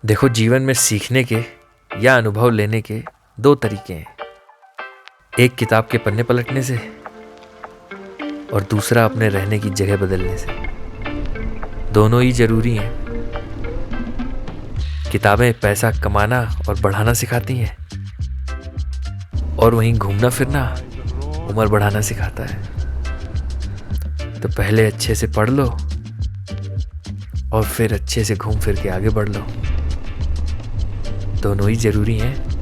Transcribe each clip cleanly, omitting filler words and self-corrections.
देखो, जीवन में सीखने के या अनुभव लेने के दो तरीके हैं। एक किताब के पन्ने पलटने से और दूसरा अपने रहने की जगह बदलने से। दोनों ही जरूरी हैं। किताबें पैसा कमाना और बढ़ाना सिखाती हैं और वहीं घूमना फिरना उम्र बढ़ाना सिखाता है। तो पहले अच्छे से पढ़ लो और फिर अच्छे से घूम फिर के आगे बढ़ लो। दोनों ही जरूरी हैं।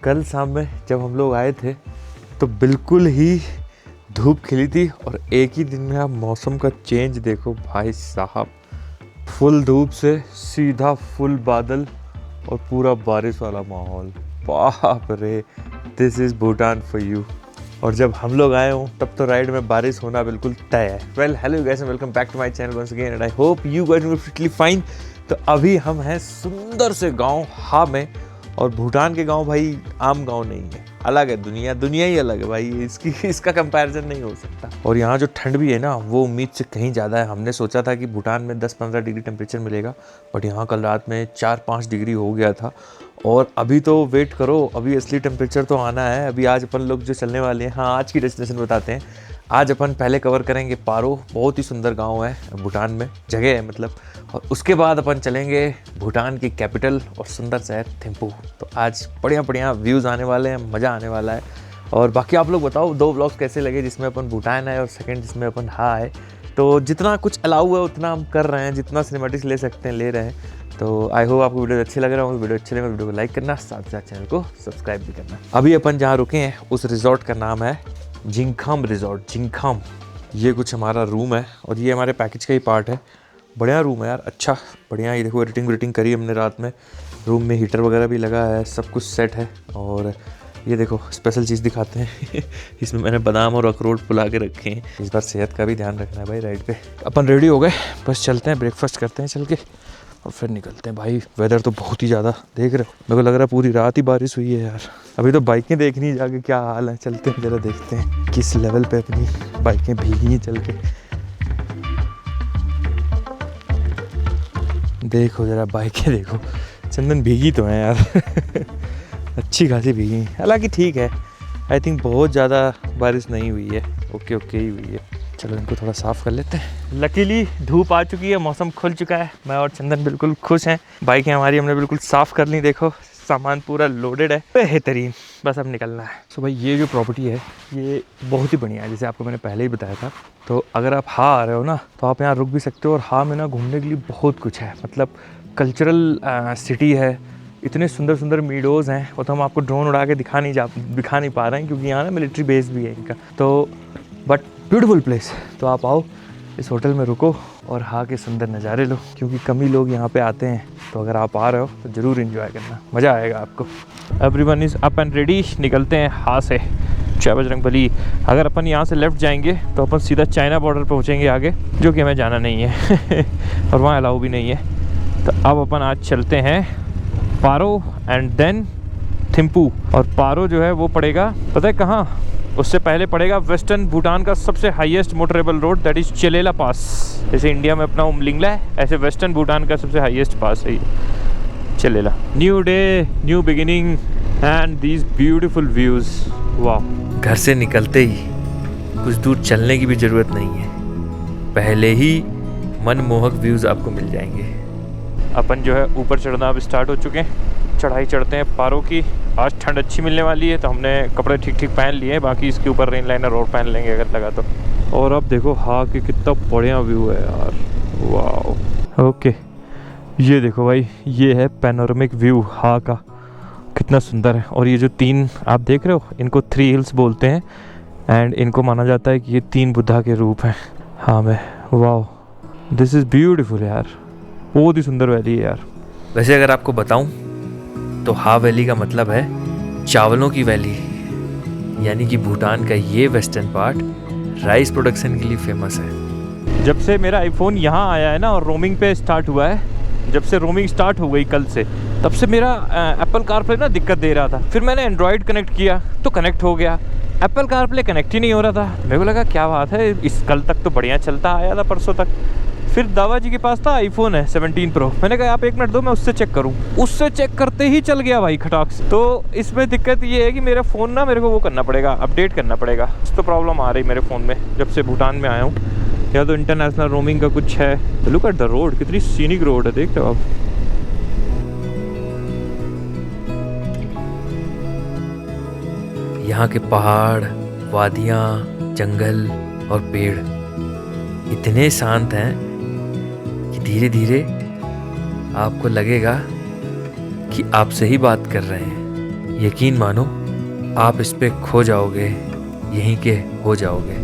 कल शाम में जब हम लोग आए थे तो बिल्कुल ही धूप खिली थी और एक ही दिन में आप मौसम का चेंज देखो भाई साहब। फुल धूप से सीधा फुल बादल और पूरा बारिश वाला माहौल। बाप रे, this is Bhutan for you. और जब हम लोग आए हों तब तो राइड में बारिश होना बिल्कुल तय है। Well, hello guys and welcome back to my channel once again and I hope you guys are fitly fine. तो अभी हम हैं सुंदर से गांव हा में। और भूटान के गांव भाई आम गांव नहीं है, अलग है। दुनिया ही अलग है भाई। इसका कंपैरिजन नहीं हो सकता। और यहाँ जो ठंड भी है ना वो उम्मीद से कहीं ज़्यादा है। हमने सोचा था कि भूटान में 10-15 डिग्री टेम्परेचर मिलेगा, बट यहाँ कल रात में 4-5 डिग्री हो गया था। और अभी तो वेट करो, अभी असली टेम्परेचर तो आना है। अभी आज अपन लोग जो चलने वाले हैं, हाँ आज की डेस्टिनेशन बताते हैं। आज अपन पहले कवर करेंगे पारो, बहुत ही सुंदर गांव है भूटान में, जगह है मतलब। और उसके बाद अपन चलेंगे भूटान की कैपिटल और सुंदर शहर थिम्पू। तो आज बढ़िया व्यूज़ आने वाले हैं, मज़ा आने वाला है। और बाकी आप लोग बताओ 2 व्लॉग्स कैसे लगे, जिसमें अपन भूटान है और सेकंड जिसमें अपन हा है। तो जितना कुछ अलाउ है उतना हम कर रहे हैं, जितना सिनेमेटिक्स ले सकते हैं ले रहे हैं। तो आई होप आपको वीडियो अच्छे लग रहा होगा। वीडियो अच्छे लगे वीडियो को लाइक करना, साथ साथ चैनल को सब्सक्राइब भी करना। अभी अपन जहाँ रुके हैं उस रिजॉर्ट का नाम है जिंगखाम रिजॉर्ट। जिंगखाम, ये कुछ हमारा रूम है और ये हमारे पैकेज का ही पार्ट है। बढ़िया रूम है यार, अच्छा बढ़िया। ये देखो एडिटिंग करी हमने रात में। रूम में हीटर वगैरह भी लगा है, सब कुछ सेट है। और ये देखो स्पेशल चीज़ दिखाते हैं इसमें मैंने बादाम और अखरोट फुला के रखे हैं। इस बार सेहत का भी ध्यान रखना है भाई राइड पे। अपन रेडी हो गए, बस चलते हैं, ब्रेकफास्ट करते हैं चल के और फिर निकलते हैं। भाई वेदर तो बहुत ही ज़्यादा, देख रहे हो, मेरे को लग रहा है पूरी रात ही बारिश हुई है यार। अभी तो बाइकें देखनी जाके क्या हाल है। चलते हैं जरा, देखते हैं किस लेवल पे अपनी बाइकें भीगी हैं चल के। देखो जरा बाइकें देखो, चंदन भीगी तो है यार अच्छी खासी भीगी। हालांकि ठीक है, आई थिंक बहुत ज़्यादा बारिश नहीं हुई है, ओके ही हुई है। चलो इनको थोड़ा साफ़ कर लेते हैं। लकीली धूप आ चुकी है, मौसम खुल चुका है। मैं और चंदन बिल्कुल खुश हैं। बाइकें हमारी हमने बिल्कुल साफ़ कर ली, देखो सामान पूरा लोडेड है, बेहतरीन। बस अब निकलना है। सो भाई ये जो प्रॉपर्टी है ये बहुत ही बढ़िया है, जैसे आपको मैंने पहले ही बताया था। तो अगर आप हा आ रहे हो ना तो आप यहाँ रुक भी सकते हो। और हा में ना घूमने के लिए बहुत कुछ है, मतलब कल्चरल सिटी है। इतने सुंदर मीडोज़ हैं। वो तो हम आपको ड्रोन उड़ा के दिखा नहीं पा रहे हैं क्योंकि यहाँ ना मिलिट्री बेस भी है इनका। तो बट ब्यूटीफुल प्लेस। तो आप आओ, इस होटल में रुको और हा के सुंदर नज़ारे लो, क्योंकि कम ही लोग यहाँ पे आते हैं। तो अगर आप आ रहे हो तो ज़रूर एंजॉय करना, मज़ा आएगा आपको। Everyone is up and ready, निकलते हैं हा से। जय बजरंगबली। अगर अपन यहाँ से लेफ़्ट जाएंगे तो अपन सीधा चाइना बॉर्डर पहुँचेंगे आगे, जो कि हमें जाना नहीं है और वहाँ अलाउ भी नहीं है। तो अब अपन आज चलते हैं पारो एंड देन थिम्पू। और पारो जो है वो पड़ेगा पता है कहाँ, उससे पहले पड़ेगा वेस्टर्न भूटान का सबसे highest motorable road, that is चलेला पास। जैसे इंडिया में अपना उमलिंगला है, ऐसे वेस्टर्न भूटान का सबसे हाईएस्ट पास है चलेला। New day, new beginning and these beautiful views. वाह। घर से निकलते ही कुछ दूर चलने की भी ज़रूरत नहीं है, पहले ही मनमोहक व्यूज़ आपको मिल जाएंगे। अपन जो है ऊपर चढ़ना अब स्टार्ट हो चुके हैं। चढ़ाई चढ़ते हैं पारो की। आज ठंड अच्छी मिलने वाली है तो हमने कपड़े ठीक पहन लिए हैं, बाकी इसके ऊपर रेन लाइनर और पहन लेंगे अगर लगा तो। और अब देखो हा कि कितना बढ़िया व्यू है यार, वाह। ओके ये देखो भाई, ये है पैनोरामिक व्यू हा का। कितना सुंदर है। और ये जो 3 आप देख रहे हो, इनको 3 हिल्स बोलते हैं एंड इनको माना जाता है कि ये 3 बुद्धा के रूप हैं। हाँ मैं वाओ, दिस इज़ ब्यूटीफुल यार, बहुत ही सुंदर वैली है यार। वैसे अगर आपको बताऊं तो हा वैली का मतलब है चावलों की वैली, यानी कि भूटान का ये वेस्टर्न पार्ट राइस प्रोडक्शन के लिए फेमस है। जब से मेरा आईफोन यहाँ आया है ना और रोमिंग पे स्टार्ट हुआ है, जब से रोमिंग स्टार्ट हो गई कल से, तब से मेरा एप्पल कारप्ले ना दिक्कत दे रहा था। फिर मैंने एंड्रॉयड कनेक्ट किया तो कनेक्ट हो गया, एप्पल कारप्ले कनेक्ट ही नहीं हो रहा था। मेरे को लगा क्या बात है, इस कल तक तो बढ़िया चलता आया था, परसों तक। फिर दावा जी के पास था आईफोन है 17 प्रो, मैंने कहा आप 1 मिनट दो मैं उससे चेक करूं। उससे चेक करते ही चल गया भाई खटाक से। तो इसमें दिक्कत ये है कि मेरा फ़ोन ना मेरे को वो करना पड़ेगा, अपडेट करना पड़ेगा। कुछ तो प्रॉब्लम आ रही मेरे फ़ोन में जब से भूटान में आया हूँ, या तो इंटरनेशनल रोमिंग का कुछ है। लुक एट द रोड, कितनी सीनिक रोड है, देख रहे हो आप। यहाँ के पहाड़, वादियाँ, जंगल और पेड़ इतने शांत हैं कि धीरे धीरे आपको लगेगा कि आपसे ही बात कर रहे हैं। यकीन मानो आप इस पे खो जाओगे, यहीं के हो जाओगे।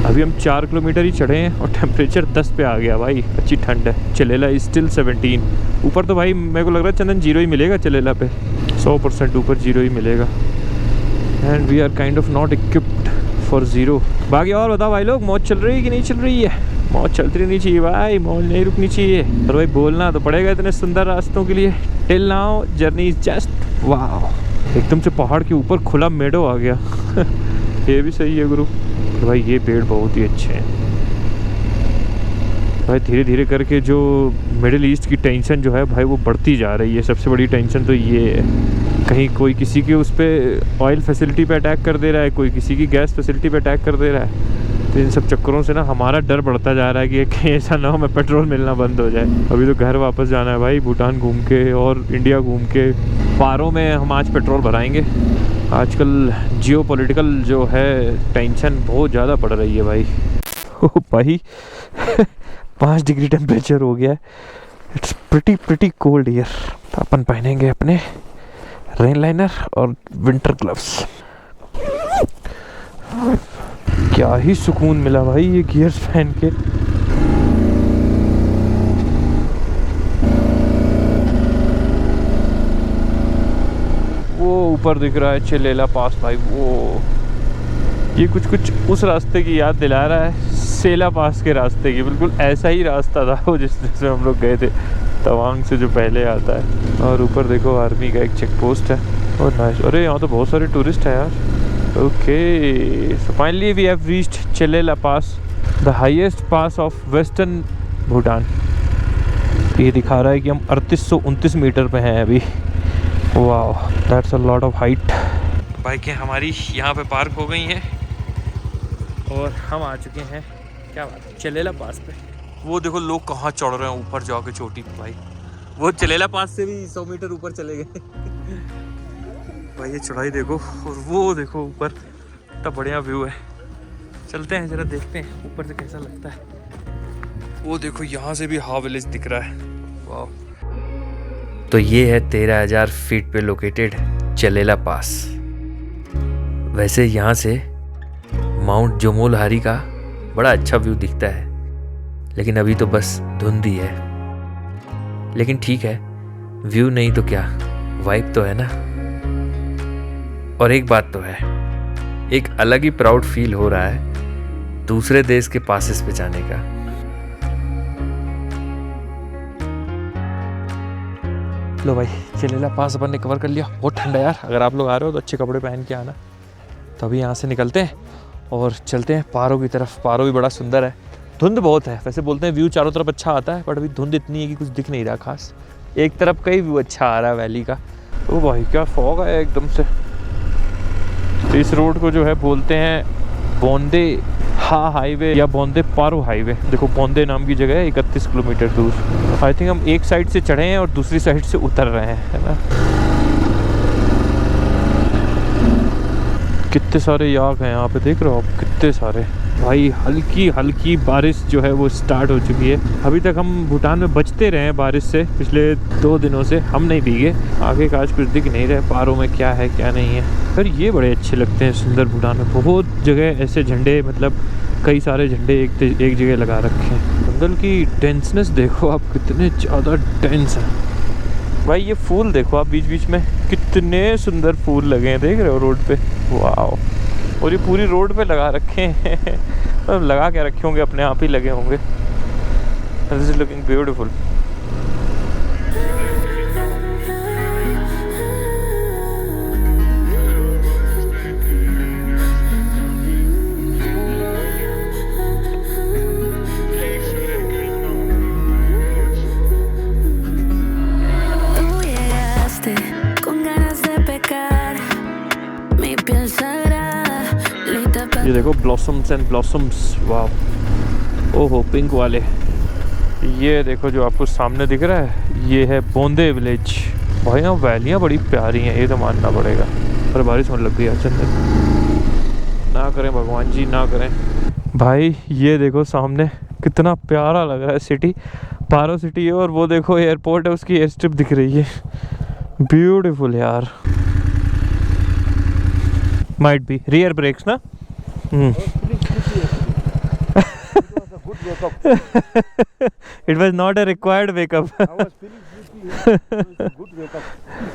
अभी हम 4 किलोमीटर ही चढ़े हैं और टेम्परेचर 10 पे आ गया भाई, अच्छी ठंड है। चलेला इज स्टिल 17 ऊपर। तो भाई मेरे को लग रहा है चंदन 0 ही मिलेगा चलेला पे, 100% ऊपर 0 ही मिलेगा। And we are kind of not equipped for 0। बाकी और बताओ भाई लोग, मौज चल रही है कि नहीं चल रही है? मौज चलती रहनी चाहिए भाई, मौज नहीं रुकनी चाहिए। और भाई बोलना तो पड़ेगा इतने सुंदर रास्तों के लिए। Till now journey is just wow. एकदम से पहाड़ के ऊपर खुला मेडो आ गया ये भी सही है गुरु। तो भाई ये पेड़ बहुत ही अच्छे हैं भाई। धीरे धीरे करके जो मिडिल ईस्ट की टेंशन जो है भाई वो बढ़ती जा रही है। सबसे बड़ी टेंशन तो ये है, कहीं कोई किसी के उस पर ऑयल फैसिलिटी पे अटैक कर दे रहा है, कोई किसी की गैस फैसिलिटी पे अटैक कर दे रहा है। तो इन सब चक्करों से ना हमारा डर बढ़ता जा रहा है कि कहीं ऐसा ना हो मैं पेट्रोल मिलना बंद हो जाए। अभी तो घर वापस जाना है भाई, भूटान घूम के और इंडिया घूम के। पारों में हम आज पेट्रोल भराएंगे। आजकल जियोपॉलिटिकल जो है टेंशन बहुत ज़्यादा बढ़ रही है भाई। ओ भाई 5 डिग्री टेम्परेचर हो गया है। It's pretty cold here. तो अपन पहनेंगे अपने रेन लाइनर और विंटर ग्लव्स। क्या ही सुकून मिला भाई ये गियर्स पहन के। वो ऊपर दिख रहा है चलेला पास भाई, वो ये कुछ उस रास्ते की याद दिला रहा है, सेला पास के रास्ते की। बिल्कुल ऐसा ही रास्ता था वो जिससे हम लोग गए थे, तवांग से जो पहले आता है। और ऊपर देखो आर्मी का एक चेक पोस्ट है। और नाइस, अरे यहाँ तो बहुत सारे टूरिस्ट हैं यार। Okay so finally we have reached Chelela pass, the highest pass of western Bhutan. ये दिखा रहा है कि हम 3829 मीटर पे हैं अभी। वाह that's a lot of height. बाइकें हमारी यहाँ पे पार्क हो गई हैं और हम आ चुके हैं, क्या बात है, चलेला पास पे। वो देखो लोग कहाँ चढ़ रहे हैं ऊपर जाके चोटी पे भाई। वो चलेला पास से भी 100 मीटर ऊपर चले गए भाई। ये चढ़ाई देखो और वो देखो ऊपर, कितना बढ़िया व्यू है। चलते हैं जरा देखते हैं ऊपर से कैसा लगता है। वो देखो यहाँ से भी हा विलेज दिख रहा है। वाह। तो ये है 13,000 फीट पे लोकेटेड चलेला पास। वैसे यहाँ से माउंट जोमोलहारी का बड़ा अच्छा व्यू दिखता है, लेकिन अभी तो बस धुंध ही है। लेकिन ठीक है, व्यू नहीं तो क्या, वाइब तो है ना। और एक बात तो है, एक अलग ही प्राउड फील हो रहा है दूसरे देश के पासेस पे जाने का। लो भाई चलेला पास अपन ने कवर कर लिया। बहुत ठंडा यार, अगर आप लोग आ रहे हो तो अच्छे कपड़े पहन के आना। तो अभी यहाँ से निकलते हैं और चलते हैं पारो की तरफ। पारो भी बड़ा सुंदर है, धुंध बहुत है। वैसे बोलते हैं व्यू चारों तरफ अच्छा आता है, बट अभी धुंध इतनी है कि कुछ दिख नहीं रहा खास। एक तरफ का ही व्यू अच्छा आ रहा है वैली का। ओ भाई क्या फॉग है एकदम से। तो इस रोड को जो है बोलते हैं बोंदे हा हाईवे या बोंदे पारो हाईवे। देखो बोंदे नाम की जगह है 31 किलोमीटर दूर। आई थिंक हम एक साइड से चढ़े हैं और दूसरी साइड से उतर रहे हैं, है ना। कितने सारे याक हैं यहाँ पे, देख रहे हो आप, कितने सारे। भाई हल्की हल्की बारिश जो है वो स्टार्ट हो चुकी है। अभी तक हम भूटान में बचते रहे हैं बारिश से, पिछले 2 दिनों से हम नहीं भीगे। आगे का आज कुछ दिख नहीं रहा पारों में क्या है क्या नहीं है। फिर ये बड़े अच्छे लगते हैं सुंदर भूटान में। बहुत जगह ऐसे झंडे, मतलब कई सारे झंडे एक जगह लगा रखे हैं। जंगल की डेंसनेस देखो आप, कितने ज़्यादा डेंस है भाई। ये फूल देखो आप, बीच बीच में कितने सुंदर फूल लगे हैं, देख रहे हो रोड पे। वाह, और ये पूरी रोड पे लगा रखे हैं मतलब लगा के रखे होंगे, अपने आप ही लगे होंगे। This is looking beautiful. ये देखो ब्लॉसम्स एंड ब्लॉसम्स, वाह। ओहो पिंक वाले। ये देखो जो आपको सामने दिख रहा है, ये है बोंदे विलेज। भाई यहाँ वैलियाँ बड़ी प्यारी हैं, ये तो मानना पड़ेगा। पर बारिश होने लग गई है, चंदन ना करें भगवान जी, ना करें। भाई ये देखो सामने कितना प्यारा लग रहा है सिटी, पारो सिटी है। और वो देखो एयरपोर्ट है, उसकी एयर स्ट्रिप दिख रही है। ब्यूटीफुल यार। माइट बी रियर ब्रेक्स ना। It was not a required wake up. I was feeling sleepy. It was a good wake up.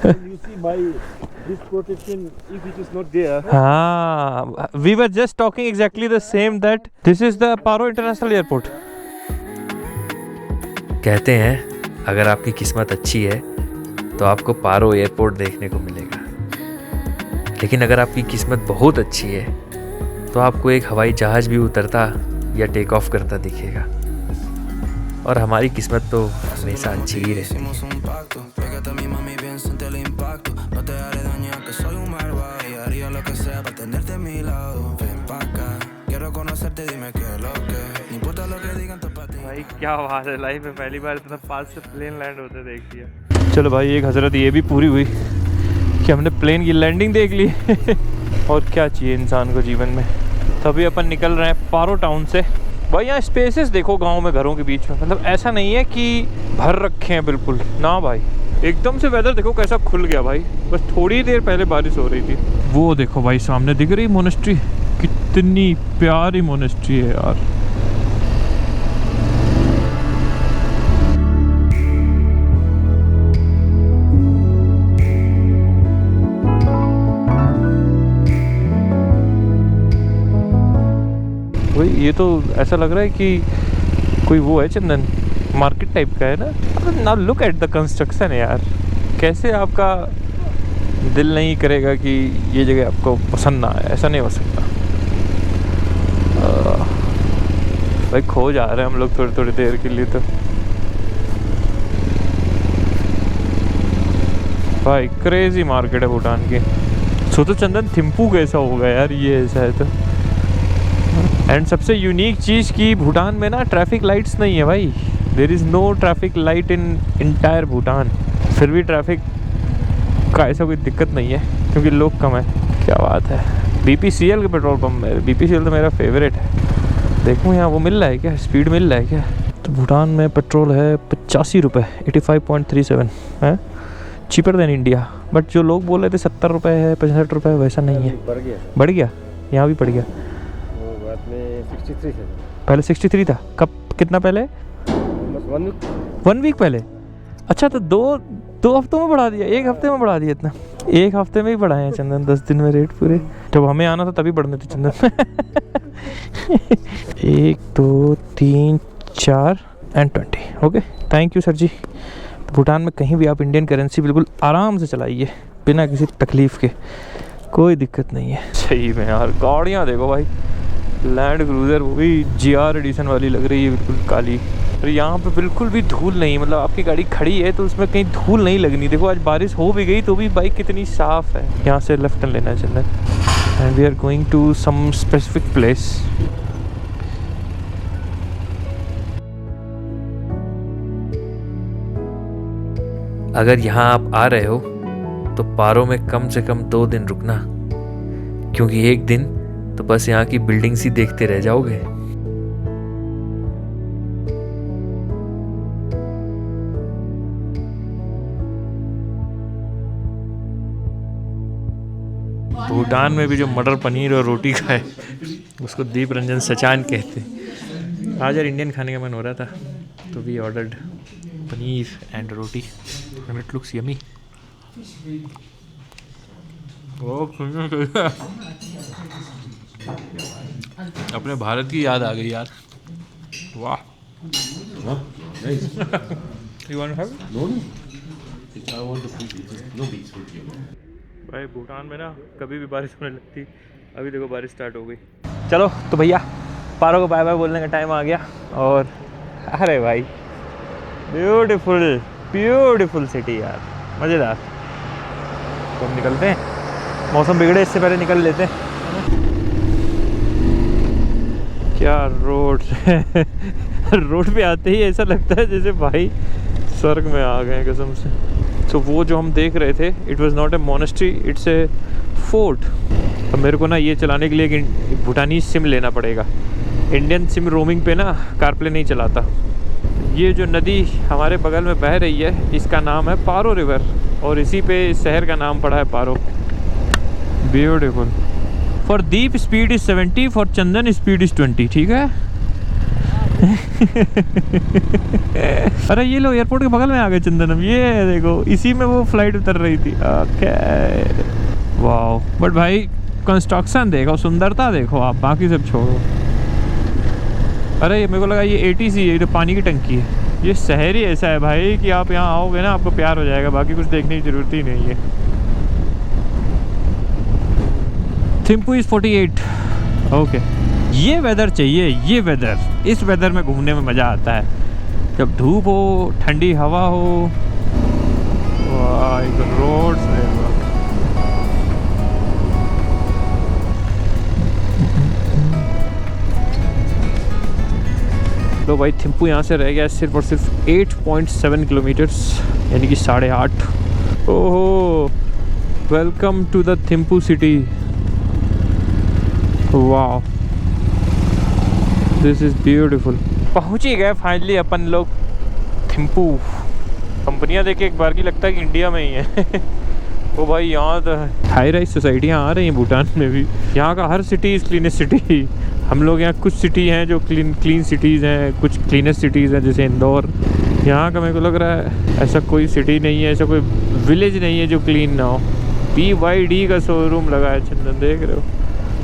When you see this protection, if it is not there. हाँ, we were just talking exactly the same that this is the Paro International Airport. कहते हैं अगर आपकी किस्मत अच्छी है तो आपको पारो एयरपोर्ट देखने को मिलेगा, लेकिन अगर आपकी किस्मत बहुत अच्छी है तो आपको एक हवाई जहाज़ भी उतरता या टेक ऑफ करता दिखेगा। और हमारी किस्मत तो हमेशा अच्छी ही रहती है। भाई क्या बात है, लाइफ में पहली बार इतना पास से प्लेन लैंड होते देख लिया। चलो भाई एक हजरत ये भी पूरी हुई कि हमने प्लेन की लैंडिंग देख ली। और क्या चाहिए इंसान को जीवन में। तभी अपन निकल रहे हैं पारो टाउन से। भाई यहाँ स्पेसेस देखो गांव में घरों के बीच में, मतलब ऐसा नहीं है कि भर रखे हैं बिल्कुल ना भाई। एकदम से वेदर देखो कैसा खुल गया भाई, बस थोड़ी देर पहले बारिश हो रही थी। वो देखो भाई सामने दिख रही मोनेस्ट्री, कितनी प्यारी मोनेस्ट्री है यार। भाई ये तो ऐसा लग रहा है कि कोई वो है चंदन, मार्केट टाइप का है ना। Now look at the construction यार, कैसे आपका दिल नहीं करेगा कि ये जगह आपको पसंद ना आए। ऐसा नहीं हो सकता। भाई खो जा रहे हैं हम लोग थोड़ी थोड़ी देर के लिए। तो भाई क्रेजी मार्केट है भूटान की। सोचो चंदन थिम्पू कैसा होगा यार ये ऐसा है तो। एंड सबसे यूनिक चीज़ की भूटान में ना ट्रैफिक लाइट्स नहीं है भाई। There is no traffic light in entire Bhutan. फिर भी ट्रैफिक का ऐसा कोई दिक्कत नहीं है क्योंकि लोग कम है। क्या बात है। BPCL के पेट्रोल पंप में, BPCL तो मेरा फेवरेट है। देखूँ यहाँ वो मिल रहा है क्या, स्पीड मिल रहा है क्या। तो भूटान में पेट्रोल है 85 रुपये, 85.37 है, चीपर देन इंडिया। बट जो लोग बोल रहे थे 70 रुपये है, 65 रुपये, वैसा नहीं है। बढ़ गया यहाँ भी बढ़ गया। 63 पहले 63 था। कब, कितना पहले? 1 वीक पहले। अच्छा तो दो हफ्तों में बढ़ा दिया, 1 हफ्ते में बढ़ा दिया इतना। 1 हफ्ते में ही बढ़ाए हैं चंदन, 10 दिन में रेट पूरे। जब हमें आना था तभी बढ़ने थे Chandan. 1 2 3 4 and 20। Okay, thank you sir ji. तो भूटान में कहीं भी आप इंडियन करेंसी बिल्कुल आराम से चलाइए बिना किसी तकलीफ़ के, कोई दिक्कत नहीं है। सही में यार गाड़ियाँ देखो भाई, लैंड क्रूज़र वो भी GR एडिशन वाली लग रही है, बिल्कुल काली। और यहाँ पे बिल्कुल भी धूल नहीं, मतलब आपकी गाड़ी खड़ी है तो उसमें कहीं धूल नहीं लगनी। देखो आज बारिश हो भी गई तो भी बाइक कितनी साफ़ है। यहाँ से लेफ्ट टर्न लेना चाहिए and we are going to some specific place. अगर यहाँ आप आ रहे हो तो पारो में कम से कम 2 दिन रुकना, क्योंकि एक दिन तो बस यहाँ की बिल्डिंग्स ही देखते रह जाओगे। भूटान में भी जो मटर पनीर और रोटी खाए उसको दीप रंजन सचान कहते हैं। आज यार इंडियन खाने का मन हो रहा था तो we ordered paneer and roti and it looks yummy. अपने भारत की याद आ गई यार। वाह। You want to have it? No. I want the fruit. No beets fruit here. भाई भूटान में ना कभी भी बारिश होने लगती, अभी देखो बारिश स्टार्ट हो गई। चलो तो भैया पारो को बाय बाय बोलने का टाइम आ गया। और अरे भाई ब्यूटीफुल ब्यूटीफुल सिटी यार, मज़ेदार। तो हम निकलते हैं, मौसम बिगड़े इससे पहले निकल लेते हैं। क्या रोड रोड पे आते ही ऐसा लगता है जैसे भाई स्वर्ग में आ गए कसम से। तो वो जो हम देख रहे थे it was not a monastery, it's a fort. तो मेरे को ना ये चलाने के लिए एक भूटानी सिम लेना पड़ेगा। इंडियन सिम रोमिंग पे ना कारप्ले नहीं चलाता। ये जो नदी हमारे बगल में बह रही है इसका नाम है पारो रिवर और इसी पे इस शहर का नाम पड़ा है Paro. Beautiful. For Deep speed is 70, for Chandan speed is 20। ठीक है। अरे ये लो एयरपोर्ट के बगल में आ गए चंदनम। ये देखो इसी में वो फ्लाइट उतर रही थी। Okay wow. बट भाई कंस्ट्रक्शन देखो, सुंदरता देखो आप, बाकी सब छोड़ो। अरे ये मेरे को लगा ये ATC है, ये तो पानी की टंकी है। ये शहर ही ऐसा है भाई कि आप यहाँ आओगे ना आपको प्यार हो जाएगा, बाकी कुछ देखने की ज़रूरत ही नहीं है। थिम्पू इज़ 48। ओके ये वेदर चाहिए, ये वेदर, इस वेदर में घूमने में मज़ा आता है। जब धूप हो, ठंडी हवा हो, रोड्स तो भाई थिम्पू यहाँ से रह गया सिर्फ और सिर्फ 8.7 किलोमीटर्स यानी कि 8.5। ओहो welcome to the Thimphu city. वाह दिस इज़ ब्यूटीफुल। पहुँच ही गए फाइनली अपन लोग थिम्पू। कंपनियाँ देख के एक बार की लगता है कि इंडिया में ही है। वो भाई यहाँ तो हाई राइज सोसाइटियाँ आ रही हैं भूटान में भी। यहाँ का हर सिटी इज़ क्लीनेस्ट सिटी। हम लोग यहाँ कुछ सिटी हैं जो क्लीन सिटीज़ हैं, कुछ क्लीनेस्ट सिटीज़ हैं जैसे इंदौर। यहाँ का मेरे को लग रहा है ऐसा कोई सिटी नहीं है, ऐसा कोई विलेज नहीं है जो क्लीन ना हो। BYD का शोरूम लगा है चंदन, देख रहे हो।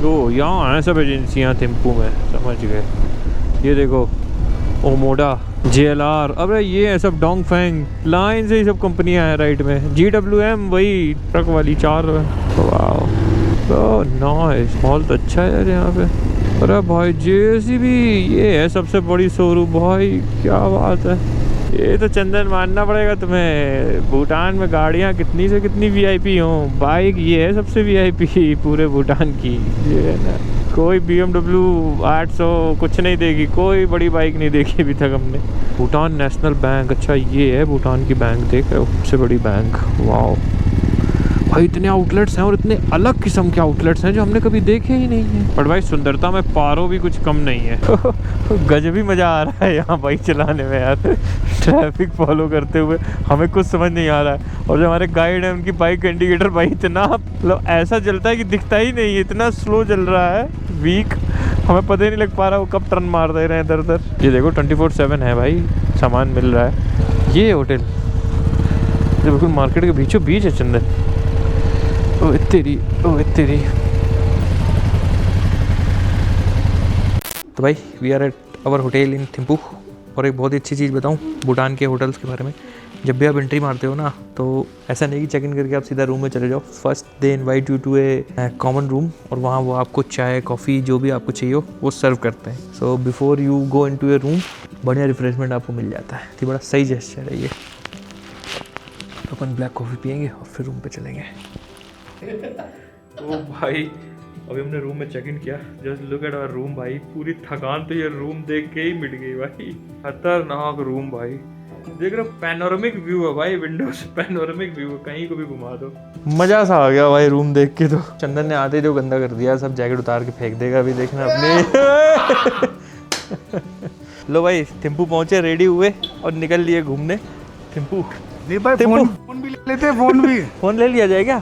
तो यहाँ हैं सब एजेंसियाँ थिम्पू में, समझ गए। ये देखो ओमोडा, JLR, अबे ये है सब डोंगफेंग, लाइन से ही सब कंपनियाँ हैं राइट में। GWM वही ट्रक वाली 4। वाह तो नाइस, मॉल तो अच्छा है यार यहाँ पे। अरे भाई JCB ये है सबसे बड़ी शोरूम भाई, क्या बात है। ये तो चंदन मानना पड़ेगा तुम्हें, भूटान में गाड़ियाँ कितनी से कितनी VIP हों, बाइक ये है सबसे VIP पूरे भूटान की। ये है ना, कोई BMW 800 कुछ नहीं देगी, कोई बड़ी बाइक नहीं देखी अभी तक हमने। भूटान नेशनल बैंक, अच्छा ये है भूटान की बैंक, देख रहे हो सबसे बड़ी बैंक। वाह भाई इतने आउटलेट्स हैं और इतने अलग किस्म के आउटलेट्स हैं जो हमने कभी देखे ही नहीं है। बट भाई सुंदरता में पारो भी कुछ कम नहीं है। गजब ही मज़ा आ रहा है यहाँ बाइक चलाने में यार। ट्रैफिक फॉलो करते हुए हमें कुछ समझ नहीं आ रहा है। और जो हमारे गाइड हैं उनकी बाइक का इंडिकेटर भाई इतना मतलब ऐसा जलता है कि दिखता ही नहीं है, इतना स्लो चल रहा है, वीक। हमें पता ही नहीं लग पा रहा वो कब टर्न मार दे रहे हैं इधर उधर। ये देखो 24/7 है भाई, सामान मिल रहा है। ये होटल बिल्कुल मार्केट के बीचों बीच है चंदन। ओ तेरी तो भाई we are at our hotel in Thimphu. और एक बहुत ही अच्छी चीज़ बताऊं भूटान के होटल्स के बारे में, जब भी आप एंट्री मारते हो ना तो ऐसा नहीं कि चेक इन करके आप सीधा रूम में चले जाओ। First they invite you to a common room और वहाँ वो आपको चाय कॉफ़ी जो भी आपको चाहिए हो वो सर्व करते हैं। So before you go into A room बढ़िया रिफ्रेशमेंट आपको मिल जाता है। तो बड़ा सही जेस्चर है ये। तो अपन ब्लैक कॉफ़ी पियेंगे और फिर रूम पे चलेंगे। तो भाई अभी हमने रूम में चेक इन किया। Just look at our room भाई, पूरी थकान तो ये रूम देख के ही मिट गई भाई। खतरनाक रूम भाई, देख रहे हो पैनोरामिक व्यू है भाई, विंडो से पैनोरामिक व्यू है, कहीं को भी घुमा दो। मजा सा आ गया भाई रूम देख के। तो चंदन ने आते ही जो गंदा कर दिया, सब जैकेट उतार के फेंक देगा अभी, देखना अपने। लो भाई थिम्पू पहुंचे, रेडी हुए और निकल लिए घूमने। थिम्पू नहीं भाई, फोन भी ले लेते हैं, फोन ले लिया जाए क्या?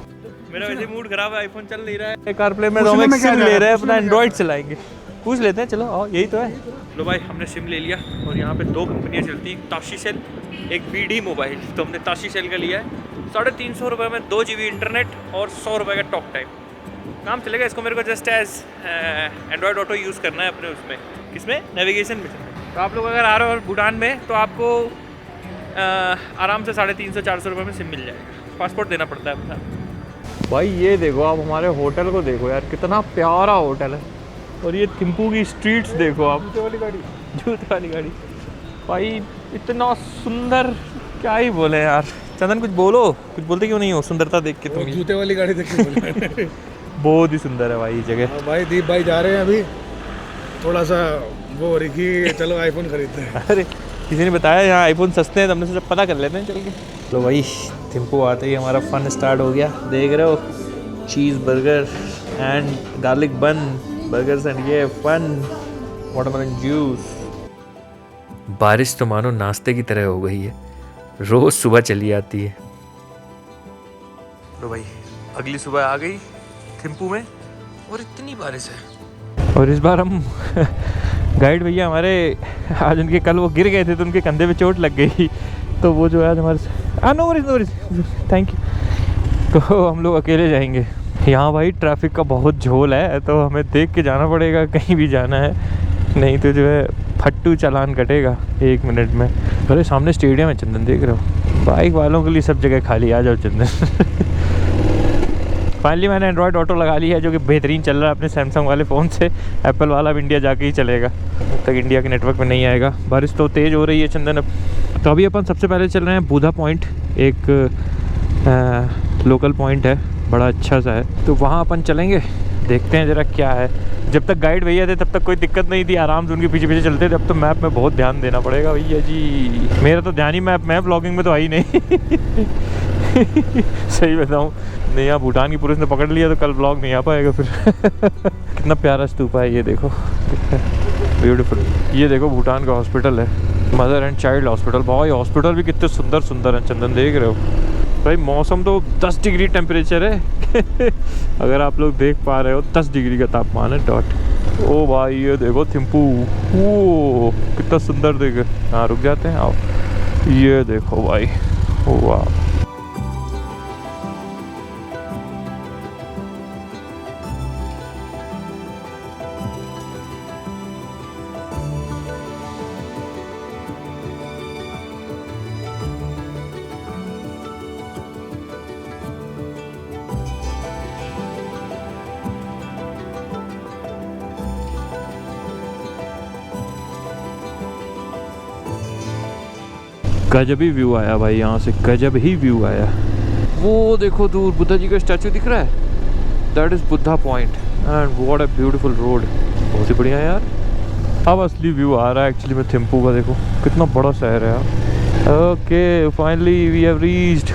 मेरा वैसे मूड खराब है, आईफोन चल नहीं रहा है कारप्ले में, तो हम एक सिम ले रहे हैं, अपना एंड्रॉइड चलाएंगे। पूछ लेते हैं, चलो आओ, यही तो है। लो भाई हमने सिम ले लिया और यहाँ पे 2 कंपनियाँ चलती हैं, ताशी सेल, एक BD मोबाइल। तो हमने ताशी सेल का लिया है 350 रुपये में 2 GB इंटरनेट और 100 रुपये का टॉक टाइम। काम चलेगा इसको, मेरे को just as Android Auto use करना है अपने उसमें, किसमें, नेविगेशन में। तो आप लोग अगर आ रहे हो भूटान में तो आपको आराम से 350-400 रुपये में सिम मिल जाएगा। पासपोर्ट देना पड़ता है अपना। भाई ये देखो आप हमारे होटल को देखो यार, कितना प्यारा होटल है। और ये थिम्पू की स्ट्रीट्स देखो आप, जूते वाली गाड़ी भाई, इतना सुंदर, क्या ही बोले यार। चंदन कुछ बोलो, कुछ बोलते क्यों नहीं हो सुंदरता देख के तुम? जूते वाली गाड़ी देख के बहुत ही सुंदर है भाई ये जगह। भाई दीप भाई जा रहे हैं अभी, थोड़ा सा वो हो रही कि चलो आईफोन खरीदते हैं। अरे किसी ने बताया यहाँ आईफोन सस्ते हैं, तो हमने सोचा पता कर लेते हैं चल के। तो भाई थिम्पू आते ही हमारा फन स्टार्ट हो गया। देख रहे हो, चीज़ बर्गर एंड गार्लिक बन, बर्गर्स एंड ये फन, वाटरमेलन जूस। बारिश तो मानो नाश्ते की तरह हो गई है, रोज सुबह चली आती है। तो भाई अगली सुबह आ गई थिम्पू में और इतनी बारिश है। और इस बार हम गाइड भैया हमारे, आज उनके कल वो गिर गए थे तो उनके कंधे पे चोट लग गई, तो वो जो है आज हमारे नो वरीज थैंक यू। तो हम लोग अकेले जाएंगे। यहाँ भाई ट्रैफिक का बहुत झोल है, तो हमें देख के जाना पड़ेगा कहीं भी जाना है, नहीं तो जो है फट्टू चालान कटेगा 1 मिनट में। अरे सामने स्टेडियम है चंदन, देख रहे हो, बाइक वालों के लिए सब जगह खाली, आ जाओ चंदन। फाइनली मैंने एंड्रॉयड ऑटो लगा लिया है, जो कि बेहतरीन चल रहा है अपने सैमसंग वाले फ़ोन से। एप्पल वाला अब इंडिया जाके ही चलेगा, तब तक इंडिया के नेटवर्क में नहीं आएगा। बारिश तो तेज़ हो रही है चंदन अब। तो अभी अपन सबसे पहले चल रहे हैं बुधा पॉइंट, एक लोकल पॉइंट है, बड़ा अच्छा सा है, तो वहाँ अपन चलेंगे, देखते हैं ज़रा क्या है। जब तक गाइड भैया थे तब तक कोई दिक्कत नहीं थी, आराम से उनके पीछे पीछे चलते थे। अब तो मैप में बहुत ध्यान देना पड़ेगा भैया जी, मेरा तो ध्यान ही मैप में, ब्लॉगिंग में तो आई नहीं। सही बताऊँ, नहीं यहाँ भूटान की पुलिस ने पकड़ लिया तो कल ब्लॉग नहीं आ पाएगा फिर। कितना प्यारा स्तूपा है ये देखो, ब्यूटीफुल। ये देखो भूटान का हॉस्पिटल है, मदर एंड चाइल्ड हॉस्पिटल। भाई हॉस्पिटल भी कितने सुंदर सुंदर हैं चंदन, देख रहे हो भाई। मौसम तो 10 डिग्री टेम्परेचर है। अगर आप लोग देख पा रहे हो 10 डिग्री का तापमान है डॉट। ओ भाई ये देखो थिम्पू, ओ कितना सुंदर देखे। हाँ रुक जाते हैं, आओ ये देखो भाई, वाह। गजब ही व्यू आया भाई यहाँ से, गजब ही व्यू आया। वो देखो दूर बुद्धा जी का स्टैचू दिख रहा है, that is Buddha point and what a beautiful road. बहुत ही बढ़िया यार। अब असली व्यू आ रहा है एक्चुअली में थिम्पू का, देखो कितना बड़ा शहर है यार। Okay finally we have reached.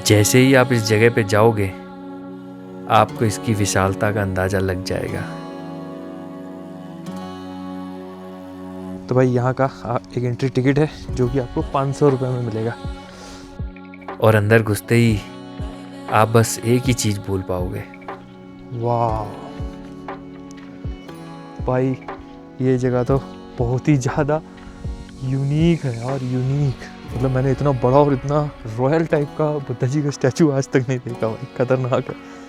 जैसे ही आप इस जगह पे जाओगे आपको इसकी विशालता का अंदाज़ा लग जाएगा। तो भाई यहाँ का एक एंट्री टिकट है जो कि आपको 500 रुपये में मिलेगा। और अंदर घुसते ही आप बस एक ही चीज़ बोल पाओगे, वाह भाई ये जगह तो बहुत ही ज़्यादा यूनिक है यार, यूनिक। मतलब मैंने इतना बड़ा और इतना रॉयल टाइप का बुद्धा जी का स्टैचू आज तक नहीं देखा भाई, खतरनाक है।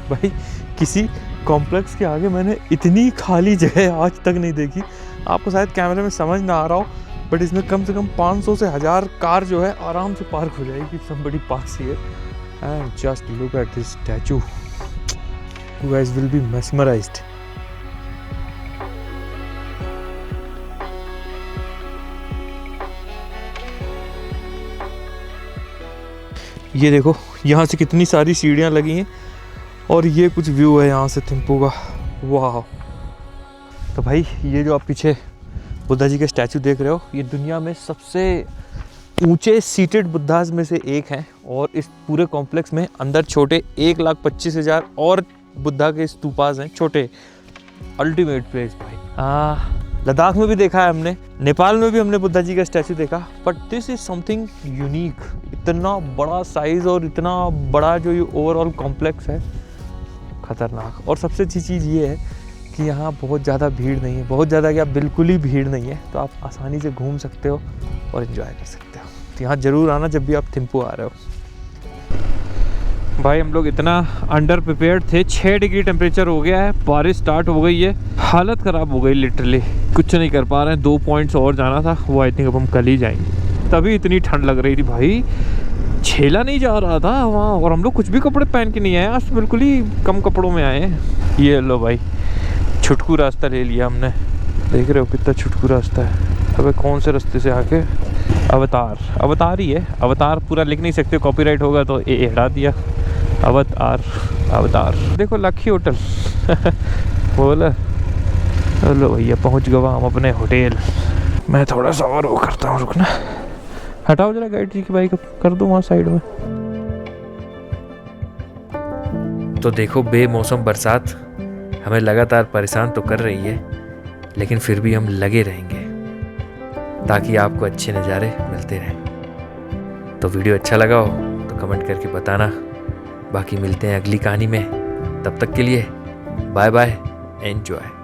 भाई किसी कॉम्प्लेक्स के आगे मैंने इतनी खाली जगह आज तक नहीं देखी। आपको शायद कैमरे में समझ ना आ रहा हो, बट इसमें कम से कम 500 से 1000 कार जो है आराम से पार्क हो जाएगी। somebody parks here and just look at this statue. You guys will be mesmerized. ये देखो यहाँ से कितनी सारी सीढ़ियाँ लगी हैं और ये कुछ व्यू है यहाँ से थिम्पू का। वाह। तो भाई ये जो आप पीछे बुद्धा जी के स्टैचू देख रहे हो, ये दुनिया में सबसे ऊंचे सीटेड बुद्धाज में से एक हैं और इस पूरे कॉम्प्लेक्स में अंदर छोटे 1,25,000 और बुद्धा के स्तूपास हैं छोटे। अल्टीमेट प्लेस भाई। लद्दाख में भी देखा है हमने, नेपाल में भी हमने बुद्धा जी का स्टैचू देखा, but this is something unique. इतना बड़ा साइज और इतना बड़ा जो ये ओवरऑल कॉम्प्लेक्स है, खतरनाक। और सबसे अच्छी चीज़ ये है कि यहाँ बहुत ज़्यादा भीड़ नहीं है, बहुत ज़्यादा क्या बिल्कुल ही भीड़ नहीं है, तो आप आसानी से घूम सकते हो और इन्जॉय कर सकते हो। तो यहाँ ज़रूर आना जब भी आप थिम्पू आ रहे हो। भाई हम लोग इतना अंडर प्रिपेयर्ड थे, 6 डिग्री टेम्परेचर हो गया है, बारिश स्टार्ट हो गई है, हालत ख़राब हो गई लिटरली, कुछ नहीं कर पा रहे हैं। 2 पॉइंट्स और जाना था, वो आई थिंक अब हम कल ही जाएंगे। तभी इतनी ठंड लग रही थी भाई, छेला नहीं जा रहा था वहाँ, और हम लोग कुछ भी कपड़े पहन के नहीं आए, आज तो बिल्कुल ही कम कपड़ों में आए हैं। ये लो भाई छुटकू रास्ता ले लिया हमने, देख रहे हो कितना छुटकू रास्ता है। अबे कौन से रास्ते से आके अवतार ही है, अवतार पूरा लिख नहीं सकते, कॉपीराइट होगा तो ये हटा दिया। अवतार देखो लक्की होटल बोला। चलो भैया पहुँच गवा हम अपने होटल। मैं थोड़ा सा और वो करता हूँ, रुकना, हटाओ जरा गाइड जी की बाइक कर दो वहाँ साइड में। तो देखो बेमौसम बरसात हमें लगातार परेशान तो कर रही है, लेकिन फिर भी हम लगे रहेंगे ताकि आपको अच्छे नज़ारे मिलते रहें। तो वीडियो अच्छा लगा हो तो कमेंट करके बताना। बाकी मिलते हैं अगली कहानी में, तब तक के लिए बाय बाय, एंजॉय।